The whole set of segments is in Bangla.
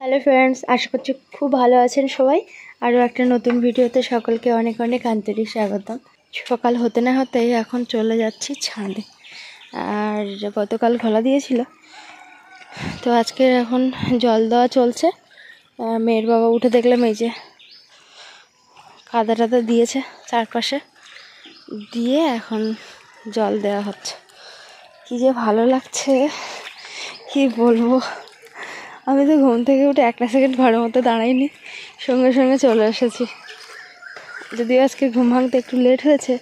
হ্যালো ফ্রেন্ডস, আশা করছি খুব ভালো আছেন সবাই। আরও একটা নতুন ভিডিওতে সকলকে অনেক অনেক আন্তরিক স্বাগতম। সকাল হতে না হতেই এখন চলে যাচ্ছি ছাদে। আর গতকাল খোলা দিয়েছিল, তো আজকে এখন জল দেওয়া চলছে। মেয়ের বাবা উঠে দেখলাম এই যে কাদা টাদা দিয়েছে চারপাশে, দিয়ে এখন জল দেওয়া হচ্ছে। কি যে ভালো লাগছে কি বলবো। আমি তো ঘুম থেকে উঠে একটা সেকেন্ড ঘরের মধ্যে দাঁড়াইনি, সঙ্গে সঙ্গে চলে এসেছি। যদিও আজকে ঘুম ভাঙতে একটু লেট হয়েছে।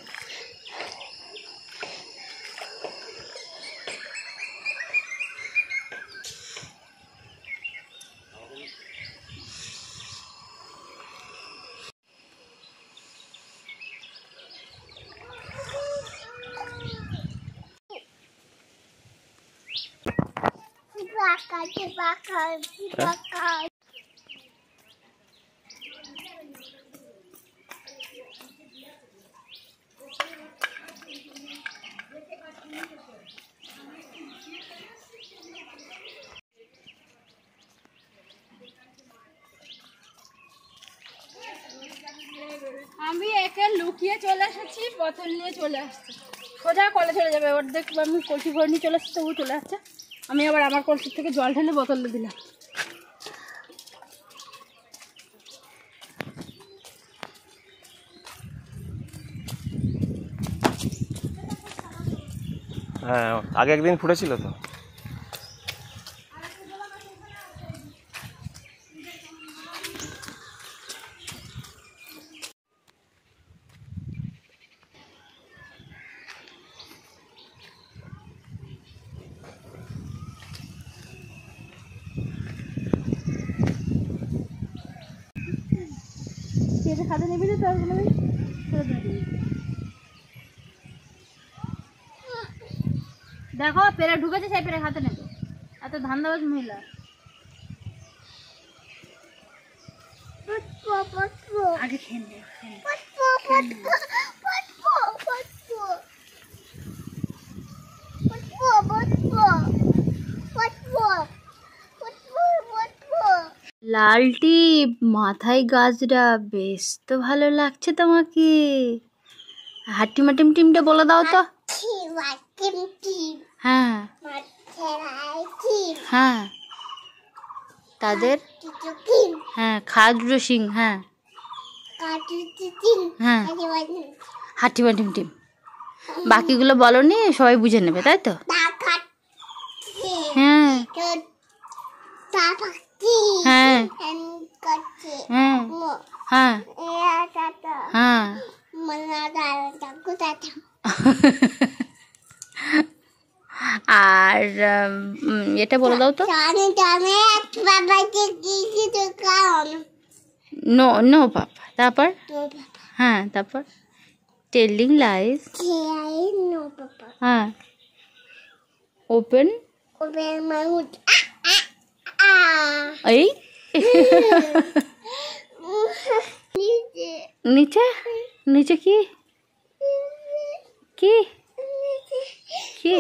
আমি একে লুকিয়ে চলে এসেছি, বোতল নিয়ে চলে আসছে, সোজা কলে চলে যাবে। ওর দেখ আমি কলসি ভরে নিয়ে চলে আসছি, তবু চলে আসছে। আমি আবার আমার কলসির থেকে জল ঢেলে বোতলে দিলাম। হ্যাঁ, আগে একদিন ফুটেছিল তো। খাতে নেবি না, তার দেখো পেরে ঢুকেছে, সেই পেরে খাতে নেবে। এত ধান্দাবাজ মহিলা। আগে খেয়ে নে। লাল টিপ মাথায় গাজরা, বেশ তো ভালো লাগছে তোমাকে। হাটিমা টিম টিমটা বলে দাও তো। হ্যাঁ হ্যাঁ, তাদের হ্যাঁ খাজরো সিং, হ্যাঁ হ্যাঁ হাটিমা টিম টিম। বাকিগুলো বলনি, সবাই বুঝে নেবে, তাই তো? হ্যাঁ হ্যাঁ হ্যাঁ হ্যাঁ হ্যাঁ। আর এটা বলে দাও তো। No no papa. তারপর হ্যাঁ, তারপর টেলিং লাইস। হ্যাঁ, ওপেন এই নিচে নিচে কি কি কি?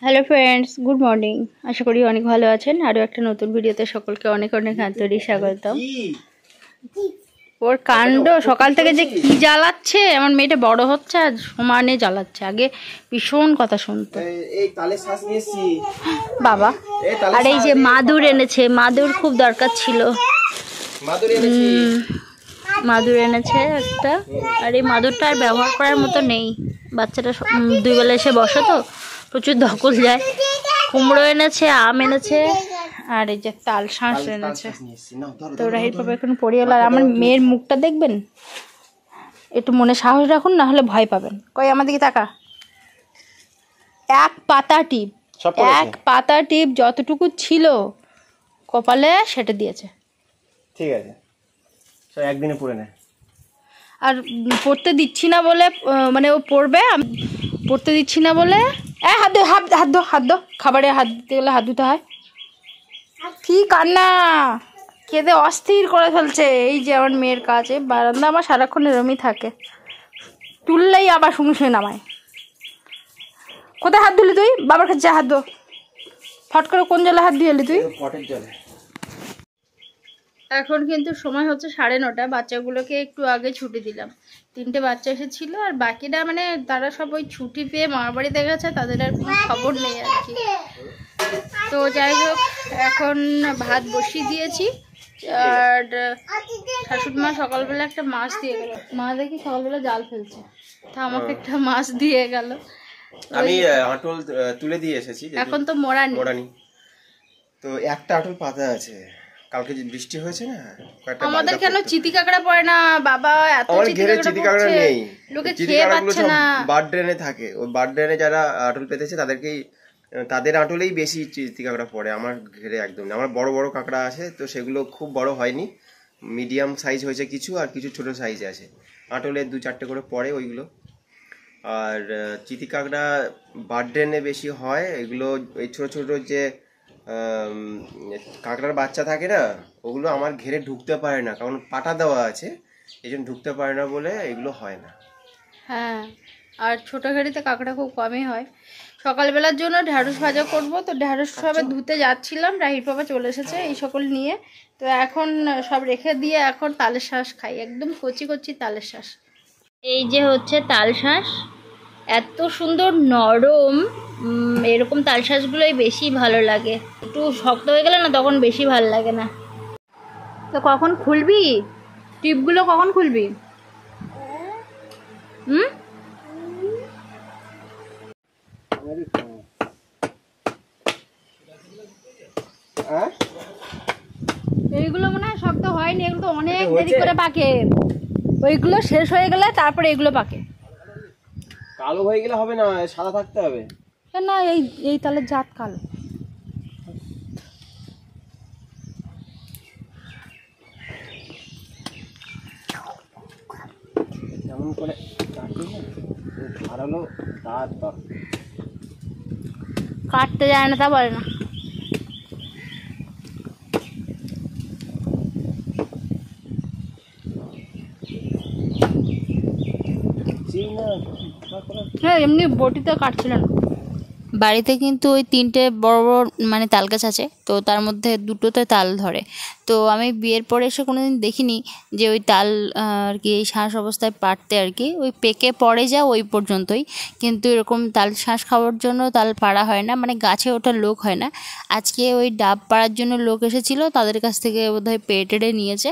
Hello friends, good morning. আশা করি অনেক ভালো আছেন। আরও একটা নতুন ভিডিওতে সকলকে অনেক অনেক আন্তরিক স্বাগতম। ওর কাণ্ড সকাল থেকে যে কি জ্বালাচ্ছে, আমার মেয়েটা বড় হচ্ছে আর সমানে জ্বালাচ্ছে। আগে ভীষণ কথা শুনতো বাবা। আর এই যে মাদুর এনেছে, মাদুর খুব দরকার ছিল, মাদুর এনেছে একটা। আর এই মাদুরটা আর ব্যবহার করার মতো নেই। বাচ্চাটা দুই বেলা এসে বসে তো, প্রচুর ধকল যায়। কুমড়ো এনেছে, আম এনেছে, আর এই যে তাল শাঁস এনেছে। তো রাহির পাপা এখন পড়িয়ে। আর আমার মেয়ের মুখটা দেখবেন, একটু মনে সাহস রাখুন, না হলে ভয় পাবেন। কই আমার দিকে তাকা। এক পাতা টিপ যতটুকু ছিল কপালে সেটা দিয়েছে। ঠিক আছে, একদিনে পড়ে নেয়। আর পড়তে দিচ্ছি না বলে, মানে ও পড়বে, পড়তে দিচ্ছি না বলে হাত দো হাত দো হাত দো। খাবারে হাত দিতে গেলে হাত ধুতে হয়। কি কান্না, খেতে অস্থির করে ফেলছে। এই যে আমার মেয়ের কাছে বারান্দা আমার সারাক্ষণ এরমই থাকে, তুললেই আবার শুংশে নামায়। কোথায় হাত ধুলি তুই? বাবার কাছে হাত ধো। ফট করে কোন জলে হাত দিয়ে এলি তুই? পটের জলে। এখন কিন্তু সময় হচ্ছে 9:30। বাচ্চাগুলোকে একটু আগে ছুটি দিলাম। 3টে বাচ্চা এসেছিল, আর বাকিরা মানে তারা সব ওই ছুটি পেয়ে মামার বাড়িতে গেছে, তাদের আর কোনো খবর নেই আর কি। তো যাই হোক, এখন ভাত বসিয়ে দিয়েছি। আর শাশুড়ি মা সকালবেলা একটা মাছ দিয়ে গেল। মা দেখি সকালবেলা জাল ফেলছে, তা আমাকে একটা মাছ দিয়ে গেল। আমি আটল তুলে দিয়ে এসেছি। এখন তো মোড়ানি। তো একটা আটল পাতা আছে, কালকে যে বৃষ্টি হয়েছে না, আমাদের কেন চিতি কাঁকড়া পড়ে না বাবা? এত চিতি কাঁকড়া নেই, লোকে খেয়ে পাচ্ছে না। বার্ড ড্রেনে থাকে, ওই বার্ড ড্রেনে যারা আটল পেতেছে তাদের আটলেই বেশি চিতি কাঁকড়া পড়ে। আমার ঘেরে একদম না। আমার বড় বড় কাঁকড়া আছে, তো সেগুলো খুব বড় হয়নি, মিডিয়াম সাইজ হয়েছে কিছু, আর কিছু ছোট সাইজ আছে। আটলে 2-4টে করে পড়ে ওইগুলো। আর চিতি কাঁকড়া বার্ড ড্রেনে বেশি হয়। এগুলো ওই ছোট ছোট যে কাঁকড়ার বাচ্চা থাকে না, ওগুলো আমার ঘেরে ঢুকতে পারে না, কারণ পাটা দেওয়া আছে, এই জন্য ঢুকতে পারে না বলে এগুলো হয় না। হ্যাঁ, আর ছোট ঘেরিতে কাঁকড়া খুব কমই হয়। সকালবেলার জন্য ঢ্যাঁড়স ভাজা করব, তো ঢ্যাঁড়স সবে ধুতে যাচ্ছিলাম, রাহির বাবা চলে এসেছে এই সকল নিয়ে। তো এখন সব রেখে দিয়ে এখন তালের শাঁস খাই, একদম কচি কচি তালের শাঁস। এই যে হচ্ছে তাল শাঁস, এত সুন্দর নরম। এরকম তাল শাঁসগুলোই বেশি ভালো লাগে, একটু শক্ত হয়ে গেলে না তখন বেশি ভালো লাগে না। তো কখন খুলবি টিপগুলো? কখন খুলবি? এইগুলো মনে হয় শক্ত হয়নি, এগুলো তো অনেক দেরি করে পাকে। ওইগুলো শেষ হয়ে গেলে তারপরে এগুলো পাকে। কালো হয়ে গেলে হবে না, সাদা থাকতে হবে। না, এই তালের জাত কালো। যেমন করে ধারালো তারপর কাটতে যায় না তা বলে না। এমনি বটিতে কাটছিল না। বাড়িতে কিন্তু ওই 3টে বড় বড় মানে তাল গাছ আছে, তো তার মধ্যে 2টোতে তাল ধরে। তো আমি বিয়ের পরে এসে কোনোদিন দেখিনি যে ওই তাল আর কি এই শাঁস অবস্থায় পাড়তে আর কি, ওই পেকে পড়ে যায় ওই পর্যন্তই। কিন্তু এরকম তাল শাঁস খাওয়ার জন্য তাল পাড়া হয় না, মানে গাছে ওঠার লোক হয় না। আজকে ওই ডাব পাড়ার জন্য লোক এসেছিলো, তাদের কাছ থেকে বোধহয় পেড়ে নিয়েছে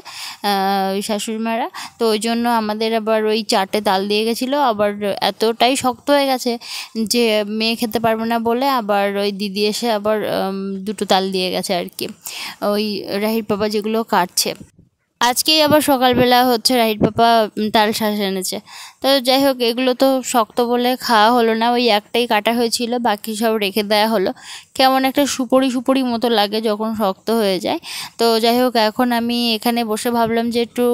ওই শাশুড়ি মারা। তো ওই জন্য আমাদের আবার ওই 4টে তাল দিয়ে গেছিলো। আবার এতটাই শক্ত হয়ে গেছে যে মেয়ে খেতে পারবে না বলে আবার ওই দিদি এসে আবার 2টো তাল দিয়ে গেছে আর কি, ওই রাহির পাপা যেগুলো কাটছে। আজকেই আবার সকালবেলা হচ্ছে রাহির পাপা তাল শাঁস এনেছে। তো যাই হোক, এগুলো তো শক্ত বলে খাওয়া হলো না, ওই একটাই কাটা হয়েছিল, বাকি সব রেখে দেওয়া হলো। কেমন একটা সুপড়ি মতো লাগে যখন শক্ত হয়ে যায়। তো যাই হোক, এখন আমি এখানে বসে ভাবলাম যে একটু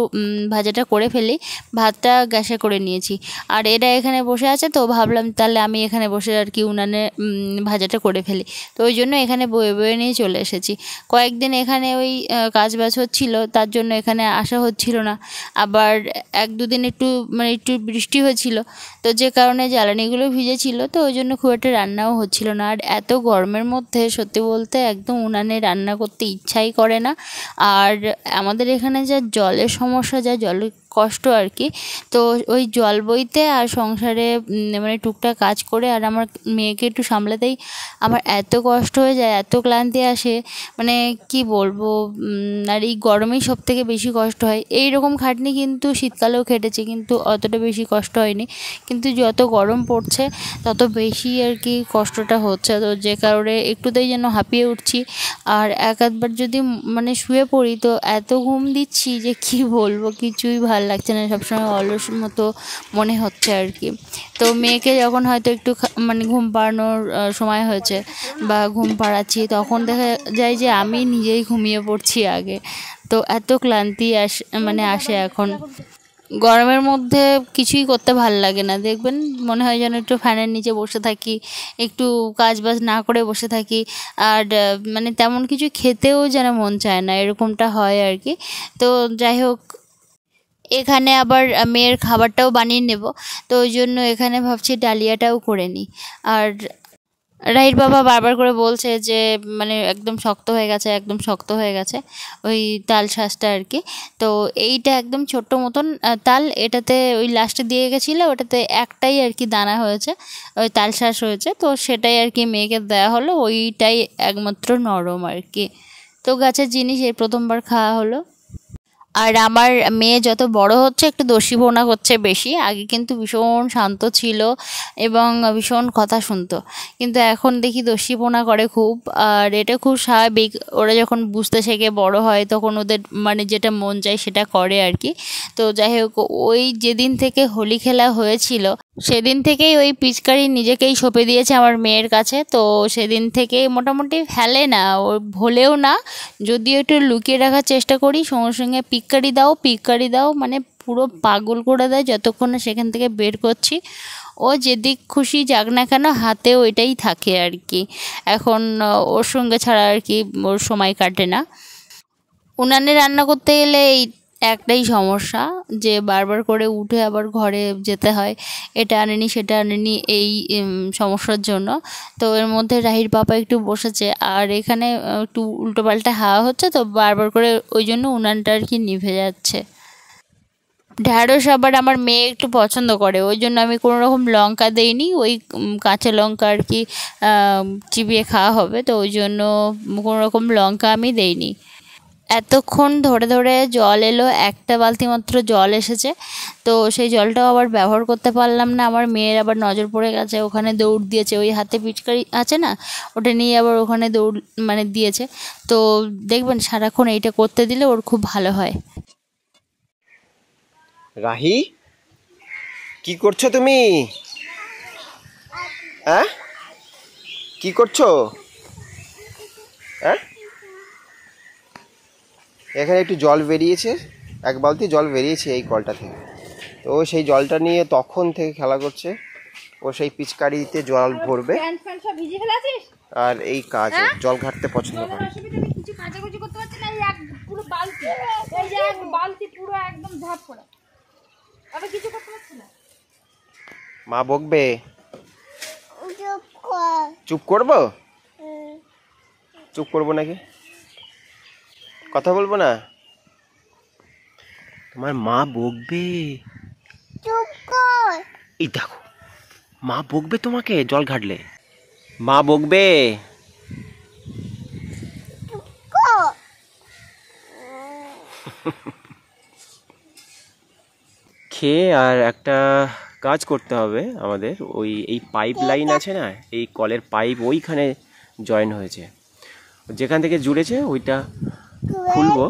ভাজাটা করে ফেলি। ভাতটা গ্যাসে করে নিয়েছি, আর এরা এখানে বসে আছে, তো ভাবলাম তাহলে আমি এখানে বসে আর কি উনানে ভাজাটা করে ফেলি। তো ওই জন্য এখানে বয়ে নিয়ে চলে এসেছি। কয়েকদিন এখানে ওই কাজ বাজ হচ্ছিল, তার জন্য এখানে আসা হচ্ছিল না। আবার 1-2 দিন একটু বৃষ্টি হয়েছিল, তো যে কারণে জ্বালানিগুলো ভিজেছিল, তো ওই জন্য খুব একটা রান্নাও হচ্ছিল না। আর এত গরমের মধ্যে সত্যি বলতে একদম উনানে রান্না করতে ইচ্ছাই করে না। আর আমাদের এখানে যা জলের সমস্যা, যা জলের কষ্ট আর কি, তো ওই জল বইতে আর সংসারে মানে টুকটাক কাজ করে আর আমার মেয়েকে একটু সামলাতেই আমার এত কষ্ট হয়ে যায়, এত ক্লান্তি আসে, মানে কি বলবো। আর এই গরমেই সবথেকে বেশি কষ্ট হয়। এই রকম খাটনি কিন্তু শীতকালেও খেটেছি, কিন্তু অতটা বেশি কষ্ট হয়নি। কিন্তু যত গরম পড়ছে তত বেশি আর কি কষ্টটা হচ্ছে, তো যে কারণে একটুতেই যেন হাঁপিয়ে উঠছি। আর একবার যদি মানে শুয়ে পড়ি তো এত ঘুম দিচ্ছি যে কি বলবো, কিছুই ভাল লাগছে না, সবসময় অলস মতো মনে হচ্ছে আর কি। তো মেয়েকে যখন হয়তো একটু মানে ঘুম পাড়ানোর সময় হয়েছে বা ঘুম পাড়াচ্ছি, তখন দেখা যায় যে আমি নিজেই ঘুমিয়ে পড়ছি আগে। তো এত ক্লান্তি আসে এখন। গরমের মধ্যে কিছুই করতে ভাল লাগে না, দেখবেন মনে হয় যেন একটু ফ্যানের নিচে বসে থাকি, একটু কাজ বাজ না করে বসে থাকি, আর মানে তেমন কিছু খেতেও যেন মন চায় না, এরকমটা হয় আর কি। তো যাই হোক, এখানে আবার মেয়ের খাবারটাও বানিয়ে নেব, তো ওই জন্য এখানে ভাবছি ডালিয়াটাও করে নিই। আর রাহির বাবা বারবার করে বলছে যে মানে একদম শক্ত হয়ে গেছে, একদম শক্ত হয়ে গেছে ওই তাল শাঁসটা আর কি। তো এইটা একদম ছোট্ট মতন তাল, এটাতে ওই লাস্টে দিয়ে গেছিলো, ওটাতে একটাই আর কি দানা হয়েছে, ওই তাল শাঁস হয়েছে, তো সেটাই আর কি মেয়েকে দেওয়া হলো, ওইটাই একমাত্র নরম আর কি। তো গাছের জিনিস এই প্রথমবার খাওয়া হলো। আর আমার মেয়ে যত বড় হচ্ছে একটু দস্যিপনা করছে বেশি, আগে কিন্তু ভীষণ শান্ত ছিল এবং ভীষণ কথা শুনতো, কিন্তু এখন দেখি দস্যিপনা করে খুব। আর এটা খুব স্বাভাবিক, ওরা যখন বুঝতে শেখে বড় হয় তখন ওদের মানে যেটা মন চায় সেটা করে আর কি। তো যাই হোক, ওই যেদিন থেকে হোলি খেলা হয়েছিল সেদিন থেকেই ওই পিচকারি নিজেকেই সঁপে দিয়েছে আমার মেয়ের কাছে। তো সেদিন থেকেই মোটামুটি ফেলে না, ও ভোলেও না, যদিও একটু লুকিয়ে রাখার চেষ্টা করি, সঙ্গে সঙ্গে পিচকারি দাও পিচকারি দাও, মানে পুরো পাগল করে দেয় যতক্ষণ না সেখান থেকে বের করছি। ও যেদিক খুশি যাক না কেন হাতে ওইটাই থাকে আর কি। এখন ওর সঙ্গে ছাড়া আর কি ওর সময় কাটে না। উনানে রান্না করতে গেলে এই একটাই সমস্যা, যে বারবার করে উঠে আবার ঘরে যেতে হয়, এটা আনেনি সেটা আনেনি, এই সমস্যার জন্য। তো এর মধ্যে রাহির পাপা একটু বসেছে, আর এখানে একটু উল্টোপাল্টা হাওয়া হচ্ছে, তো বারবার করে ওই জন্য উনানটা আর কি নিভে যাচ্ছে। ঢ্যাঁড়স আবার আমার মেয়ে একটু পছন্দ করে, ওই জন্য আমি কোনো রকম লঙ্কা দেইনি, ওই কাঁচা লঙ্কা আর কি চিবিয়ে খাওয়া হবে, তো ওই জন্য কোনো রকম লঙ্কা আমি দেইনি। এতক্ষণ ধরে ধরে জল এলো, একটা বালতি মাত্র জল এসেছে, তো সেই জলটাও আবার ব্যবহার করতে পারলাম না। আমার মেয়ের আবার নজর পড়ে গেছে, ওখানে দৌড় দিয়েছে, ওই হাতে পিচকারি আছে না, ওটা নিয়ে আবার ওখানে দৌড় মানে দিয়েছে। তো দেখবেন সারাক্ষণ এইটা করতে দিলে ওর খুব ভালো হয়। রাহি, কি করছো তুমি? হ্যাঁ, কি করছো? হ্যাঁ, এখানে একটু জল বেরিয়েছে, এক বালতি জল বেরিয়েছে এই কলটা থেকে, তো সেই জলটা নিয়ে তখন থেকে খেলা করছে। ও সেই পিচকারিতে জল ভরবে আর এই কাজ, জল ঘাটতে পছন্দ করে। মা বকবে, চুপ করবো? চুপ করবো নাকি, কথা বলবো না? তোমার মা বকবে, এই দেখো মা বকবে তোমাকে জল ঘাটলে, মা বকবে। খেয়ে আর একটা কাজ করতে হবে আমাদের, ওই এই পাইপ লাইন আছে না, এই কলের পাইপ ওইখানে জয়েন হয়েছে, যেখান থেকে জুড়েছে ওইটা খুলবো,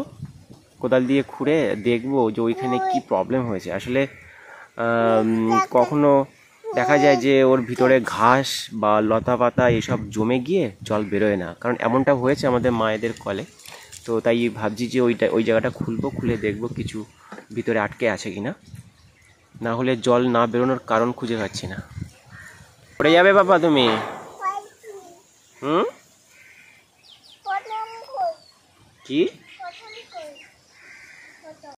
কোদাল দিয়ে খুঁড়ে দেখবো যে ওইখানে কি প্রবলেম হয়েছে। আসলে কখনো দেখা যায় যে ওর ভিতরে ঘাস বা লতা পাতা এসব জমে গিয়ে জল বেরোয় না, কারণ এমনটা হয়েছে আমাদের মায়েদের কলে। তো তাই ভাবছি যে ওই জায়গাটা খুলবো, খুলে দেখবো কিছু ভিতরে আটকে আছে কিনা, না হলে জল না বেরোনোর কারণ খুঁজে পাচ্ছি না। পড়ে যাবে বাবা তুমি। কি